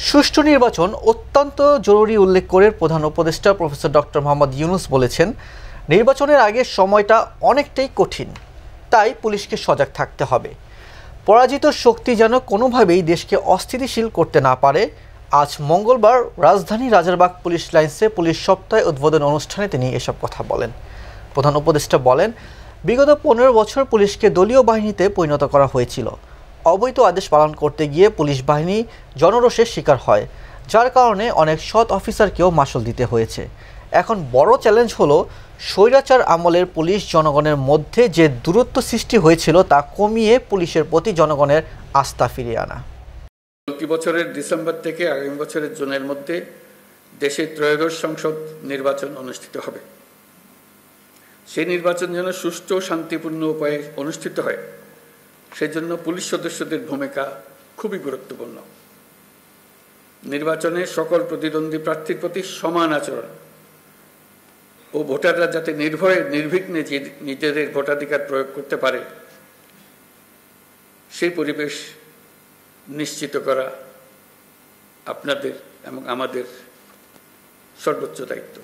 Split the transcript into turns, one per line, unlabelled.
সুষ্ঠু নির্বাচন অত্যন্ত জরুরি উল্লেখ করে প্রধান উপদেষ্টা প্রফেসর ডক্টর মোহাম্মদ ইউনূস বলেছেন, নির্বাচনের আগের সময়টা অনেকটাই কঠিন, তাই পুলিশকে সজাগ থাকতে হবে। পরাজিত শক্তি যেন কোনোভাবেই দেশকে অস্থিতিশীল করতে না পারে। আজ মঙ্গলবার রাজধানী রাজারবাগ পুলিশ লাইন্সে পুলিশ সপ্তাহ উদ্বোধন অনুষ্ঠানে তিনি এসব কথা বলেন। প্রধান উপদেষ্টা বলেন, বিগত 15 বছর পুলিশকে দলীয় বাহিনীতে পরিণত করা হয়েছিল। অবৈধ আদেশ পালন করতে গিয়ে পুলিশ বাহিনী জনরোষের শিকার হয়, যার কারণে অনেক সৎ অফিসারকেও মাশুল দিতে হয়েছে। এখন বড় চ্যালেঞ্জ হলো স্বৈরাচার আমলের পুলিশ জনগণের মধ্যে যে দূরত্ব সৃষ্টি হয়েছিল তা কমিয়ে পুলিশের প্রতি জনগণের আস্থা ফিরিয়ে আনা।
চলতি বছরের ডিসেম্বর থেকে আগামী বছরের জুনের মধ্যে দেশে ত্রয়োদশ সংসদ নির্বাচন অনুষ্ঠিত হবে। সেই নির্বাচন যেন সুষ্ঠু ও শান্তিপূর্ণ উপায়ে অনুষ্ঠিত হয়, সেজন্য পুলিশ সদস্যদের ভূমিকা খুবই গুরুত্বপূর্ণ। নির্বাচনে সকল প্রতিদ্বন্দ্বী প্রার্থীর প্রতি সমান আচরণ ও ভোটাররা যাতে নির্ভয়ে নির্বিঘ্নে নিজেদের ভোটাধিকার প্রয়োগ করতে পারে, সেই পরিবেশ নিশ্চিত করা আপনাদের এবং আমাদের সর্বোচ্চ দায়িত্ব।